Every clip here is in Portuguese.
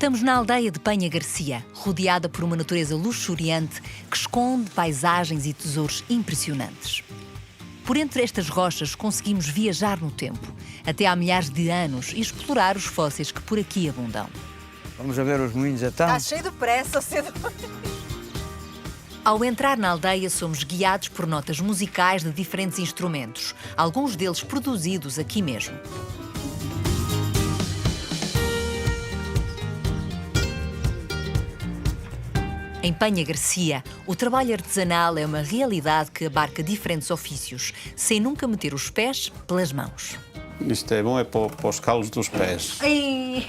Estamos na aldeia de Penha Garcia, rodeada por uma natureza luxuriante que esconde paisagens e tesouros impressionantes. Por entre estas rochas conseguimos viajar no tempo, até há milhares de anos, e explorar os fósseis que por aqui abundam. Vamos a ver os moinhos então? Está cheio de pressa, cedo. Ao entrar na aldeia, somos guiados por notas musicais de diferentes instrumentos, alguns deles produzidos aqui mesmo. Em Penha Garcia, o trabalho artesanal é uma realidade que abarca diferentes ofícios, sem nunca meter os pés pelas mãos. Isto é bom é para os calos dos pés. Ai.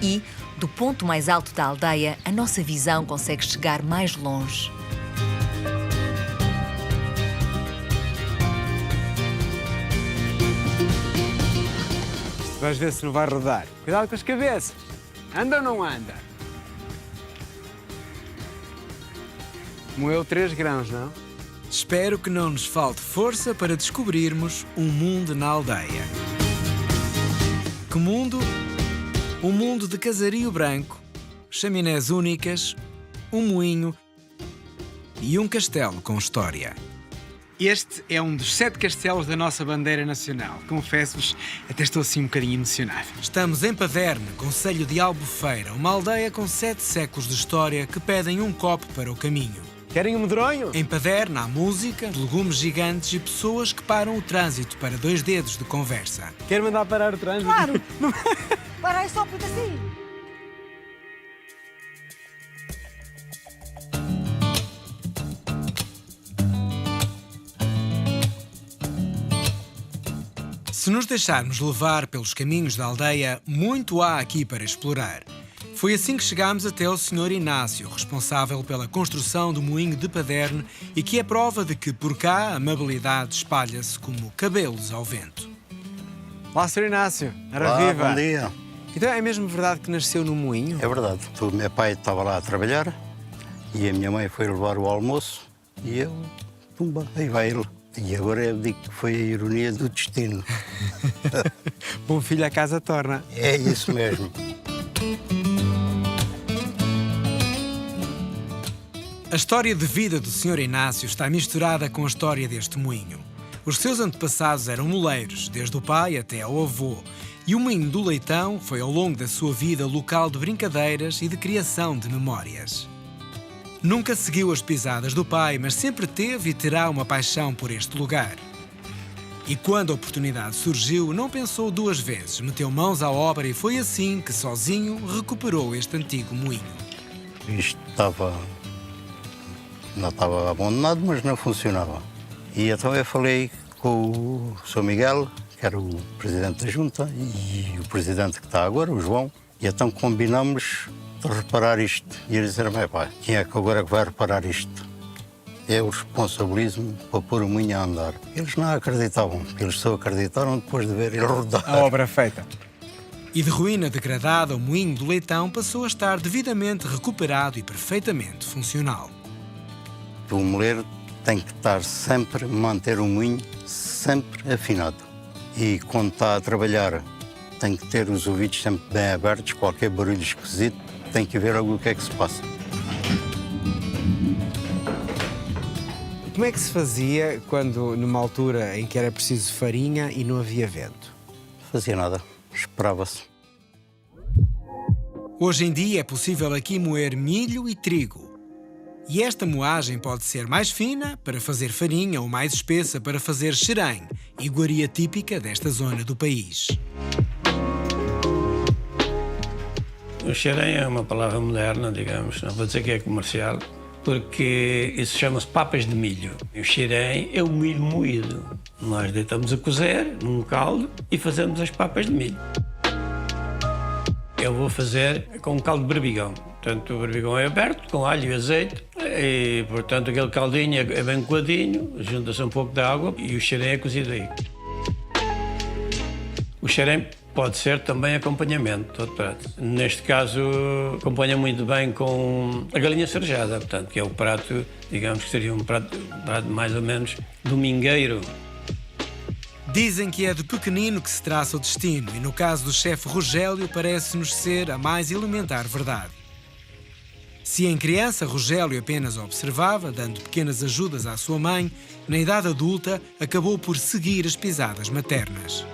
E, do ponto mais alto da aldeia, a nossa visão consegue chegar mais longe. Vais ver se não vai rodar. Cuidado com as cabeças. Anda ou não anda? Moeu 3 grãos, não? Espero que não nos falte força para descobrirmos um mundo na aldeia. Que mundo? Um mundo de casario branco, chaminés únicas, um moinho e um castelo com história. Este é um dos 7 castelos da nossa bandeira nacional. Confesso-vos, até estou assim um bocadinho emocionado. Estamos em Paderne, concelho de Albufeira, uma aldeia com 7 séculos de história que pedem um copo para o caminho. Querem um medronho? Em Paderne há música, legumes gigantes e pessoas que param o trânsito para 2 dedos de conversa. Quer mandar parar o trânsito? Claro. Para aí só um pedacinho. Se nos deixarmos levar pelos caminhos da aldeia, muito há aqui para explorar. Foi assim que chegámos até ao Sr. Inácio, responsável pela construção do moinho de Paderne e que é prova de que por cá a amabilidade espalha-se como cabelos ao vento. Olá, Sr. Inácio. Ora Olá, viva. bom dia. Então é mesmo verdade que nasceu no moinho? É verdade. O meu pai estava lá a trabalhar e a minha mãe foi levar o almoço e eu, pumba, aí vai ele. E agora eu digo que foi a ironia do destino. Bom filho a casa torna. É isso mesmo. A história de vida do Sr. Inácio está misturada com a história deste moinho. Os seus antepassados eram moleiros, desde o pai até ao avô, e o moinho do Leitão foi ao longo da sua vida local de brincadeiras e de criação de memórias. Nunca seguiu as pisadas do pai, mas sempre teve e terá uma paixão por este lugar. E quando a oportunidade surgiu, não pensou 2 vezes, meteu mãos à obra e foi assim que, sozinho, recuperou este antigo moinho. Isto não estava abandonado, mas não funcionava. E então eu falei com o Sr. Miguel, que era o presidente da junta, e o presidente que está agora, o João, e então combinamos de reparar isto. E eles disseram, pá, quem é que agora vai reparar isto? Eu responsabilizo-me para pôr o moinho a andar. Eles não acreditavam, eles só acreditaram depois de ver ele rodar. A obra feita. E de ruína degradada, o moinho do Leitão passou a estar devidamente recuperado e perfeitamente funcional. O moleiro tem que estar sempre, manter o moinho sempre afinado. E quando está a trabalhar, tem que ter os ouvidos sempre bem abertos, qualquer barulho esquisito, tem que ver algo o que é que se passa. Como é que se fazia quando, numa altura em que era preciso farinha e não havia vento? Não fazia nada, esperava-se. Hoje em dia é possível aqui moer milho e trigo. E esta moagem pode ser mais fina para fazer farinha ou mais espessa para fazer xerém, iguaria típica desta zona do país. O xerém é uma palavra moderna, digamos, não vou dizer que é comercial, porque isso chama-se papas de milho. O xerém é o milho moído. Nós deitamos a cozer num caldo e fazemos as papas de milho. Eu vou fazer com um caldo de berbigão. Portanto, o berbigão é aberto, com alho e azeite, e, portanto, aquele caldinho é bem coadinho, junta-se um pouco de água e o xerém é cozido aí. O xerém pode ser também acompanhamento, todo prato. Neste caso, acompanha muito bem com a galinha cerejada, portanto, que é o prato, digamos que seria um prato mais ou menos domingueiro. Dizem que é de pequenino que se traça o destino e no caso do chefe Rogélio parece-nos ser a mais elementar verdade. Se em criança Rogélio apenas observava, dando pequenas ajudas à sua mãe, na idade adulta acabou por seguir as pisadas maternas.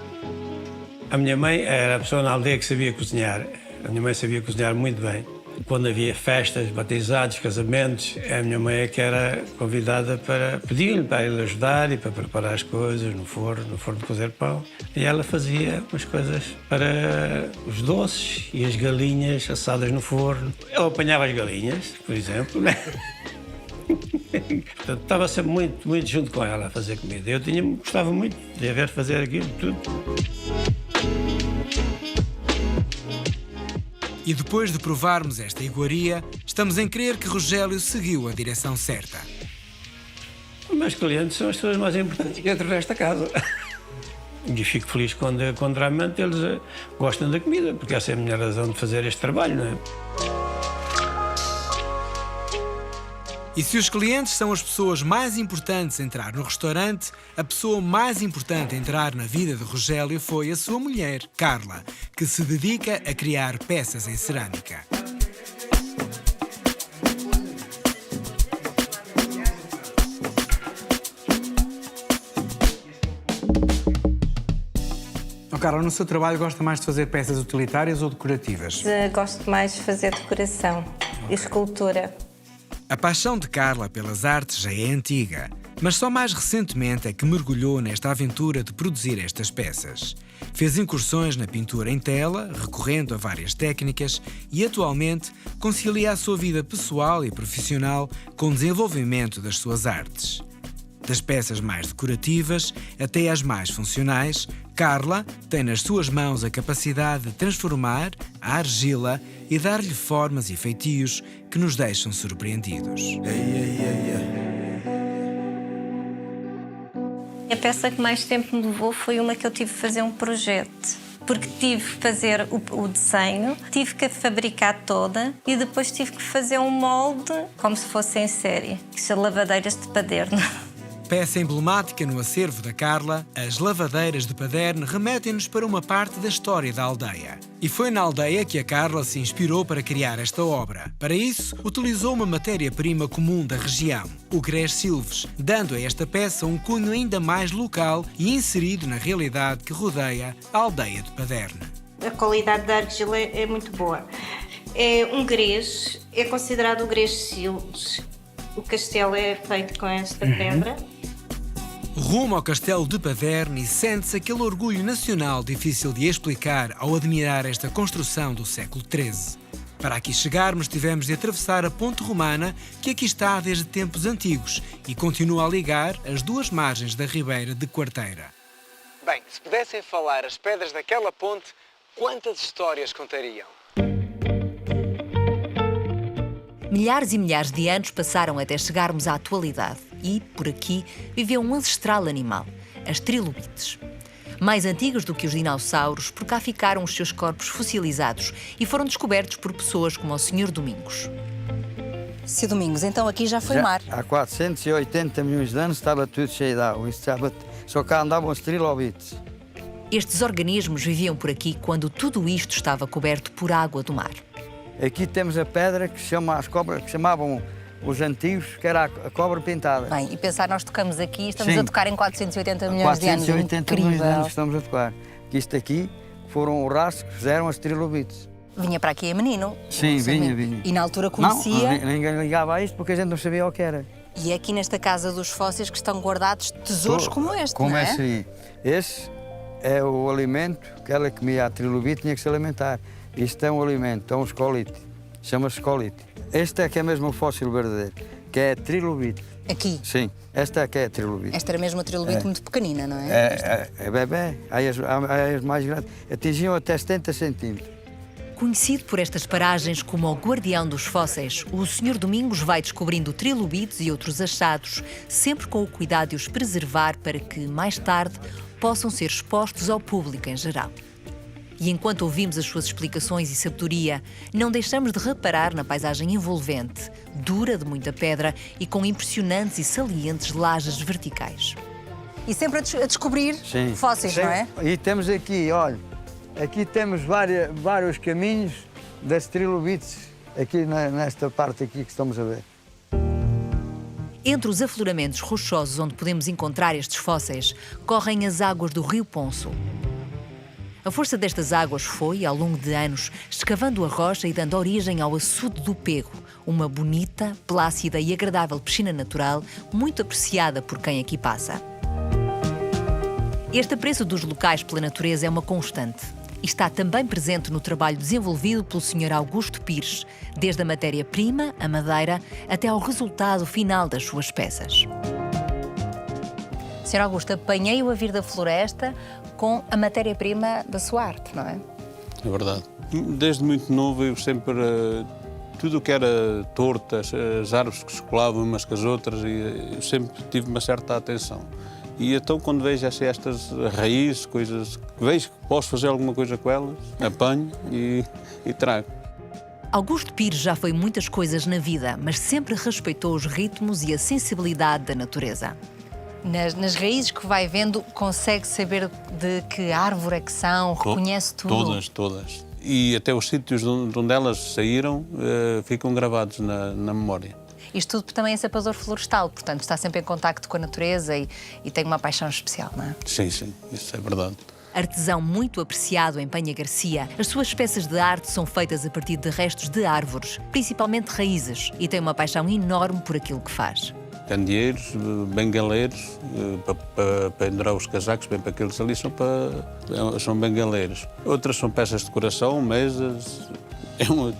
A minha mãe era a pessoa na aldeia que sabia cozinhar. A minha mãe sabia cozinhar muito bem. Quando havia festas, batizados, casamentos, a minha mãe é que era convidada para pedir-lhe para ele ajudar e para preparar as coisas no forno de cozer pão. E ela fazia umas coisas para os doces e as galinhas assadas no forno. Eu apanhava as galinhas, por exemplo, né? Portanto, estava sempre muito junto com ela a fazer comida. Eu gostava muito de a ver fazer aquilo tudo. E depois de provarmos esta iguaria, estamos em crer que Rogélio seguiu a direção certa. Os meus clientes são as pessoas mais importantes dentro desta casa. E fico feliz quando realmente eles gostam da comida, porque essa é a minha razão de fazer este trabalho, não é? E se os clientes são as pessoas mais importantes a entrar no restaurante, a pessoa mais importante a entrar na vida de Rogélio foi a sua mulher, Carla, que se dedica a criar peças em cerâmica. Carla, no seu trabalho gosta mais de fazer peças utilitárias ou decorativas? Gosto mais de fazer decoração e escultura. A paixão de Carla pelas artes já é antiga, mas só mais recentemente é que mergulhou nesta aventura de produzir estas peças. Fez incursões na pintura em tela, recorrendo a várias técnicas, e atualmente concilia a sua vida pessoal e profissional com o desenvolvimento das suas artes. Das peças mais decorativas até às mais funcionais, Carla tem nas suas mãos a capacidade de transformar a argila e dar-lhe formas e feitios que nos deixam surpreendidos. A peça que mais tempo me levou foi uma que eu tive que fazer um projeto. Porque tive que fazer o desenho, tive que fabricar toda e depois tive que fazer um molde como se fosse em série, que são lavadeiras de Paderne. Peça emblemática no acervo da Carla, as lavadeiras de Paderne remetem-nos para uma parte da história da aldeia. E foi na aldeia que a Carla se inspirou para criar esta obra. Para isso, utilizou uma matéria-prima comum da região, o grés silves, dando a esta peça um cunho ainda mais local e inserido na realidade que rodeia a aldeia de Paderne. A qualidade da argila é muito boa. É um grés, é considerado o grés silves. O castelo é feito com esta pedra. Rumo ao castelo de Paderne e sente-se aquele orgulho nacional difícil de explicar ao admirar esta construção do século XIII. Para aqui chegarmos, tivemos de atravessar a ponte romana, que aqui está desde tempos antigos e continua a ligar as duas margens da Ribeira de Quarteira. Bem, se pudessem falar as pedras daquela ponte, quantas histórias contariam? Milhares e milhares de anos passaram até chegarmos à atualidade e, por aqui, viveu um ancestral animal, as trilobites. Mais antigos do que os dinossauros, por cá ficaram os seus corpos fossilizados e foram descobertos por pessoas como o Sr. Domingos. Sr. Domingos, então aqui já foi mar. Há 480 milhões de anos estava tudo cheio de água. Só cá andavam os trilobites. Estes organismos viviam por aqui quando tudo isto estava coberto por água do mar. Aqui temos a pedra que chama as cobras, que chamavam os antigos, que era a cobra pintada. Bem, e pensar, nós tocamos aqui, estamos Sim. a tocar em 480 milhões de anos. 480 milhões de anos Incrível. que estamos a tocar. Que isto aqui foram os rastros que fizeram as trilobites. Vinha para aqui a menino. Sim, Não sabia. vinha. E na altura conhecia. Não, ninguém ligava a isto porque a gente não sabia o que era. E é aqui nesta casa dos fósseis que estão guardados tesouros como este, Como não é? esse aí. Esse é o alimento que ela comia, a trilobite tinha que se alimentar. Isto é um alimento, é um escolite. Chama-se escolite. Este é que é mesmo o fóssil verdadeiro, que é a trilobite. Aqui. Sim, esta é que é a trilobite. Esta era mesmo a trilobite muito pequenina, não é? É bebê. Aí as mais grandes atingiam até 70 centímetros. Conhecido por estas paragens como o guardião dos fósseis, o Sr. Domingos vai descobrindo trilobites e outros achados, sempre com o cuidado de os preservar para que, mais tarde, possam ser expostos ao público em geral. E enquanto ouvimos as suas explicações e sabedoria, não deixamos de reparar na paisagem envolvente, dura de muita pedra e com impressionantes e salientes lajes verticais. E sempre a descobrir Sim. fósseis, não é? E temos aqui, olha, aqui temos vários caminhos das trilobites, aqui nesta parte aqui que estamos a ver. Entre os afloramentos rochosos onde podemos encontrar estes fósseis, correm as águas do Rio Ponço. A força destas águas foi, ao longo de anos, escavando a rocha e dando origem ao açude do Pego, uma bonita, plácida e agradável piscina natural, muito apreciada por quem aqui passa. Este apreço dos locais pela natureza é uma constante e está também presente no trabalho desenvolvido pelo Sr. Augusto Pires, desde a matéria-prima, a madeira, até ao resultado final das suas peças. Sr. Augusto, apanhei-o a vir da floresta com a matéria-prima da sua arte, não é? É verdade. Desde muito novo eu sempre... tudo o que era torto, as árvores que se colavam umas com as outras, e eu sempre tive uma certa atenção. E então, quando vejo estas raízes, coisas que vejo que posso fazer alguma coisa com elas, apanho e trago. Augusto Pires já foi muitas coisas na vida, mas sempre respeitou os ritmos e a sensibilidade da natureza. Nas raízes que vai vendo, consegue saber de que árvore é que são, reconhece tudo? Todas. E até os sítios de onde elas saíram ficam gravados na memória. Isto tudo também é sapador florestal, portanto está sempre em contacto com a natureza e tem uma paixão especial, não é? Sim, isso é verdade. Artesão muito apreciado em Penha Garcia, as suas peças de arte são feitas a partir de restos de árvores, principalmente raízes, e tem uma paixão enorme por aquilo que faz. Candeeiros, bengaleiros, para pendurar os casacos, bem para aqueles ali, são bengaleiros. Outras são peças de decoração, mesas,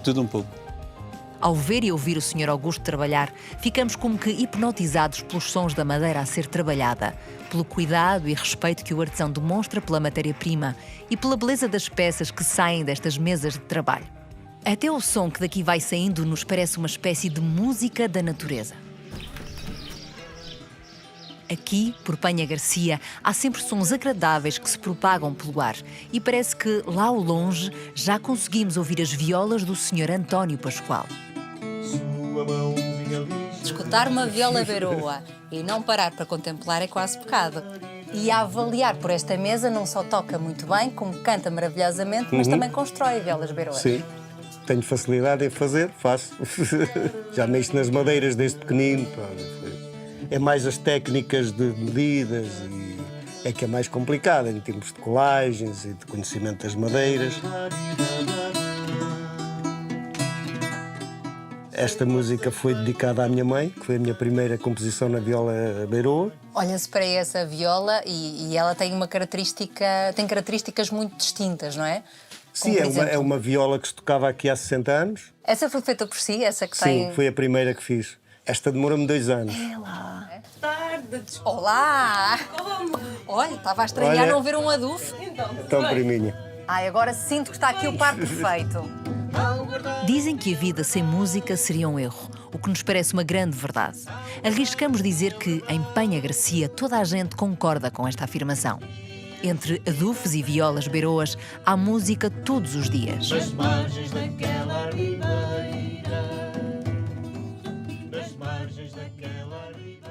tudo um pouco. Ao ver e ouvir o Sr. Augusto trabalhar, ficamos como que hipnotizados pelos sons da madeira a ser trabalhada, pelo cuidado e respeito que o artesão demonstra pela matéria-prima e pela beleza das peças que saem destas mesas de trabalho. Até o som que daqui vai saindo nos parece uma espécie de música da natureza. Aqui, por Penha Garcia, há sempre sons agradáveis que se propagam pelo ar e parece que, lá ao longe, já conseguimos ouvir as violas do Sr. António Pascoal. Escutar uma viola beroa e não parar para contemplar é quase pecado. E a avaliar por esta mesa não só toca muito bem, como canta maravilhosamente, mas também constrói violas beroas. Sim, tenho facilidade em fazer, faço. Já mexo nas madeiras desde pequenino. É mais as técnicas de medidas e é que é mais complicado em termos de colagens e de conhecimento das madeiras. Esta música foi dedicada à minha mãe, que foi a minha primeira composição na viola beroa. Olha-se para essa viola e ela tem tem características muito distintas, não é? Sim, é uma viola que se tocava aqui há 60 anos. Essa foi feita por si? Essa que tem... Sim, foi a primeira que fiz. Esta demora-me 2 anos. É lá. Olá! Olha, estava a estranhar não ver um adufo. Então, priminha. Ai, agora sinto que está aqui o par perfeito. Dizem que a vida sem música seria um erro, o que nos parece uma grande verdade. Arriscamos dizer que, em Penha Garcia, toda a gente concorda com esta afirmação. Entre adufes e violas beroas, há música todos os dias. Nas margens daquela ribeira, nas margens daquela ribeira.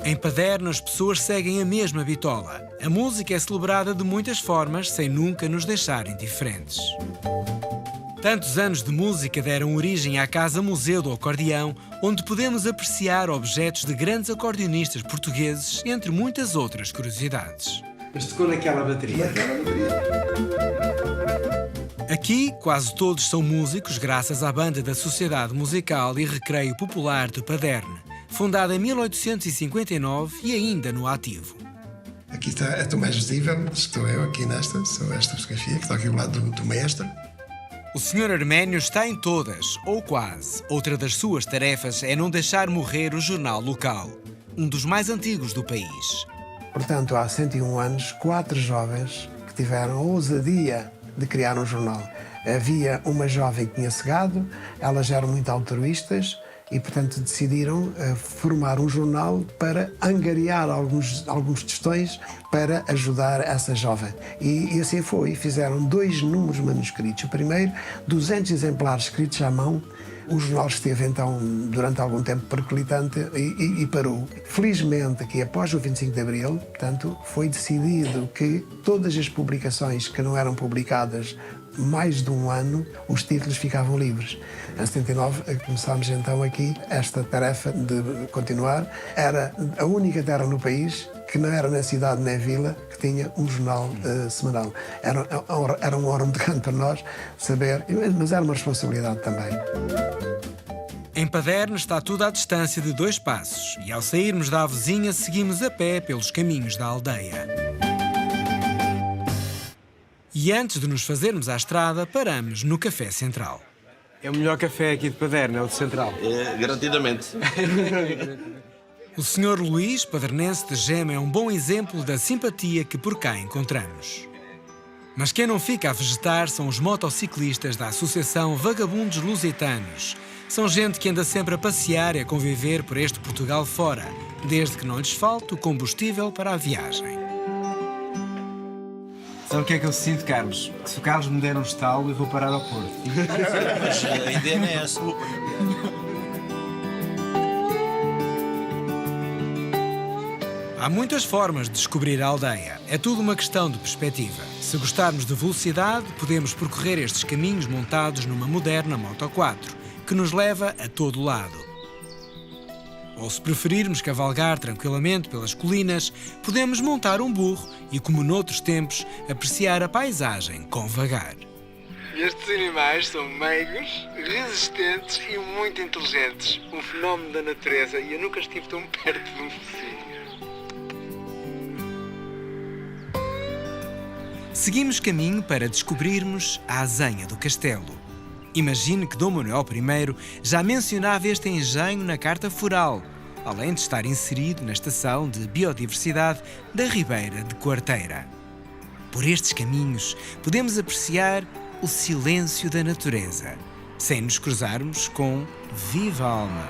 Em Paderno, as pessoas seguem a mesma bitola. A música é celebrada de muitas formas, sem nunca nos deixar indiferentes. Tantos anos de música deram origem à Casa Museu do Acordeão, onde podemos apreciar objetos de grandes acordeonistas portugueses, entre muitas outras curiosidades. Mas tocou naquela bateria. Aqui, quase todos são músicos, graças à Banda da Sociedade Musical e Recreio Popular de Paderno, fundada em 1859 e ainda no ativo. Aqui está a tua mais visível, estou eu aqui sou esta fotografia que está aqui ao lado do maestro. O Sr. Arménio está em todas, ou quase. Outra das suas tarefas é não deixar morrer o jornal local, um dos mais antigos do país. Portanto, há 101 anos, 4 jovens que tiveram a ousadia de criar um jornal. Havia uma jovem que tinha cegado, elas eram muito altruístas e, portanto, decidiram formar um jornal para angariar alguns tostões para ajudar essa jovem. E assim foi. Fizeram 2 números manuscritos. O primeiro, 200 exemplares escritos à mão, O jornal esteve então durante algum tempo periclitante e parou. Felizmente que após o 25 de Abril, portanto, foi decidido que todas as publicações que não eram publicadas mais de um ano, os títulos ficavam livres. Em 79 começámos então aqui esta tarefa de continuar. Era a única terra no país que não era na cidade nem vila que tinha um jornal semanal. Era um honra muito grande para nós saber, mas era uma responsabilidade também. Em Paderne está tudo à distância de 2 passos e ao sairmos da Avezinha seguimos a pé pelos caminhos da aldeia. E antes de nos fazermos à estrada, paramos no Café Central. É o melhor café aqui de Paderne, é o de Central. Garantidamente. O Sr. Luís, padernense de Gema, é um bom exemplo da simpatia que por cá encontramos. Mas quem não fica a vegetar são os motociclistas da Associação Vagabundos Lusitanos. São gente que anda sempre a passear e a conviver por este Portugal fora, desde que não lhes falte o combustível para a viagem. Sabe o que é que eu sinto, Carlos? Que se o Carlos me der um estalo, eu vou parar ao Porto. Mas a ideia não é essa. Há muitas formas de descobrir a aldeia. É tudo uma questão de perspectiva. Se gostarmos de velocidade, podemos percorrer estes caminhos montados numa moderna Moto 4, que nos leva a todo lado. Ou se preferirmos cavalgar tranquilamente pelas colinas, podemos montar um burro e, como noutros tempos, apreciar a paisagem com vagar. Estes animais são meigos, resistentes e muito inteligentes. Um fenómeno da natureza e eu nunca estive tão perto de um focinho. Seguimos caminho para descobrirmos a Azenha do Castelo. Imagine que Dom Manuel I já mencionava este engenho na Carta Foral, além de estar inserido na Estação de Biodiversidade da Ribeira de Quarteira. Por estes caminhos podemos apreciar o silêncio da natureza, sem nos cruzarmos com viva alma.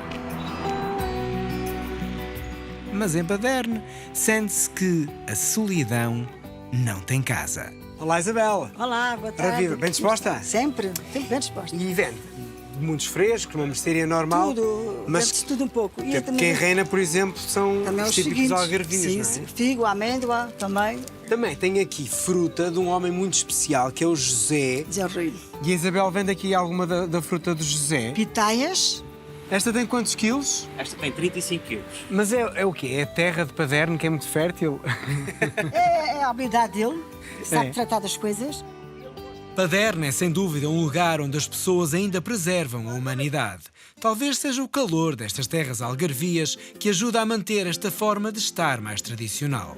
Mas em Paderne sente-se que a solidão não tem casa. Olá, Isabel. Olá, boa tarde. Ora viva, bem disposta? Sempre bem disposta. E vende muitos frescos, uma mercearia normal. Tudo, mas tudo um pouco. E quem reina, por exemplo, são também os típicos algarvinhos, sim, não é? Figo, amêndoa, também. Também tenho aqui fruta de um homem muito especial, que é o José. José Rui. E a Isabel vende aqui alguma da fruta do José. Pitaias. Esta tem quantos quilos? Esta tem 35 quilos. Mas é o quê? É a terra de Paderne, que é muito fértil? É a habilidade dele, sabe tratar das coisas. Paderne é, sem dúvida, um lugar onde as pessoas ainda preservam a humanidade. Talvez seja o calor destas terras algarvias que ajuda a manter esta forma de estar mais tradicional.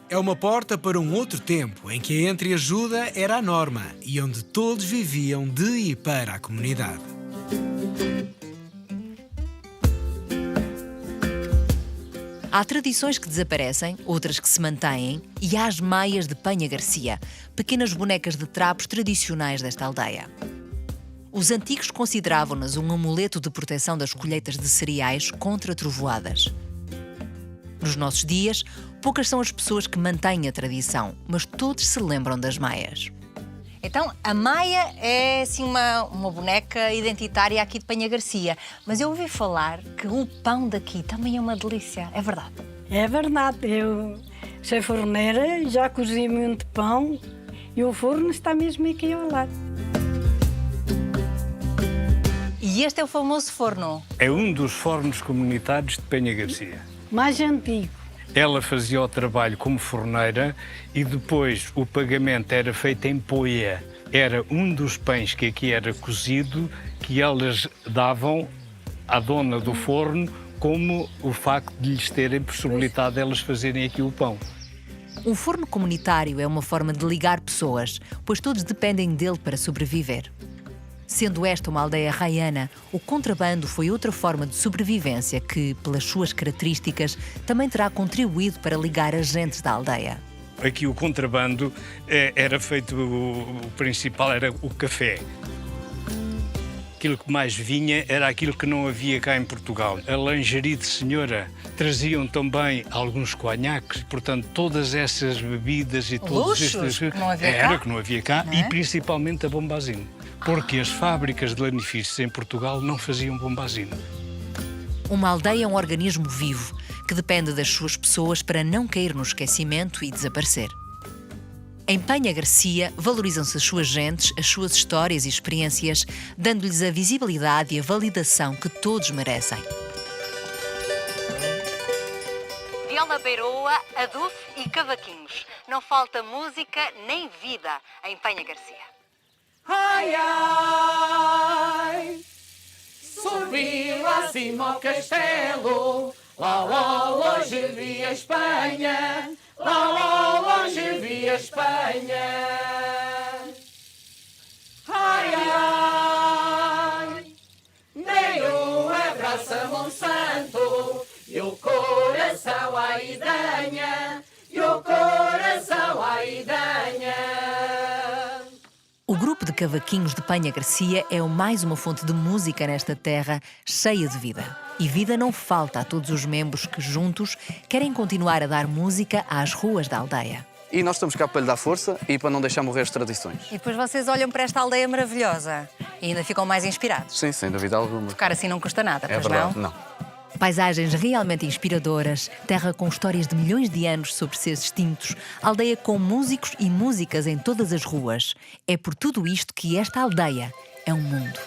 É uma porta para um outro tempo, em que a entreajuda era a norma e onde todos viviam de e para a comunidade. Há tradições que desaparecem, outras que se mantêm, e há as maias de Penha Garcia, pequenas bonecas de trapos tradicionais desta aldeia. Os antigos consideravam-nas um amuleto de proteção das colheitas de cereais contra trovoadas. Nos nossos dias, poucas são as pessoas que mantêm a tradição, mas todos se lembram das maias. Então, a Maia é assim uma boneca identitária aqui de Penha Garcia. Mas eu ouvi falar que o pão daqui também é uma delícia. É verdade? É verdade. Eu sou forneira, já cozi muito pão e o forno está mesmo aqui ao lado. E este é o famoso forno? É um dos fornos comunitários de Penha Garcia. Mais antigo. Ela fazia o trabalho como forneira e depois o pagamento era feito em poia. Era um dos pães que aqui era cozido que elas davam à dona do forno como o facto de lhes terem possibilitado elas fazerem aqui o pão. Um forno comunitário é uma forma de ligar pessoas, pois todos dependem dele para sobreviver. Sendo esta uma aldeia raiana, o contrabando foi outra forma de sobrevivência que, pelas suas características, também terá contribuído para ligar as gentes da aldeia. Aqui o contrabando era feito, o principal era o café. Aquilo que mais vinha era aquilo que não havia cá em Portugal. A lingerie de senhora traziam também alguns conhaques, portanto, todas essas bebidas e todos estes... que não havia cá, e principalmente a bombazinho. porque as fábricas de lanifícios em Portugal não faziam bombazina. Uma aldeia é um organismo vivo que depende das suas pessoas para não cair no esquecimento e desaparecer. Em Penha Garcia, valorizam-se as suas gentes, as suas histórias e experiências, dando-lhes a visibilidade e a validação que todos merecem. Viola Beiroa, adufe e cavaquinhos. Não falta música nem vida em Penha Garcia. Ai, ai, subiu acima ao castelo, lá, lá, longe vi a Espanha, lá, lá, longe vi a Espanha. Ai, ai, dei um abraço a Monsanto, e o coração à idanha, e o coração à idanha. O grupo de cavaquinhos de Penha Garcia é mais uma fonte de música nesta terra cheia de vida. E vida não falta a todos os membros que, juntos, querem continuar a dar música às ruas da aldeia. E nós estamos cá para lhe dar força e para não deixar morrer as tradições. E depois vocês olham para esta aldeia maravilhosa e ainda ficam mais inspirados. Sim, sem dúvida alguma. Tocar assim não custa nada, É pois verdade, não? não. Paisagens realmente inspiradoras, terra com histórias de milhões de anos sobre seres extintos, aldeia com músicos e músicas em todas as ruas. É por tudo isto que esta aldeia é um mundo.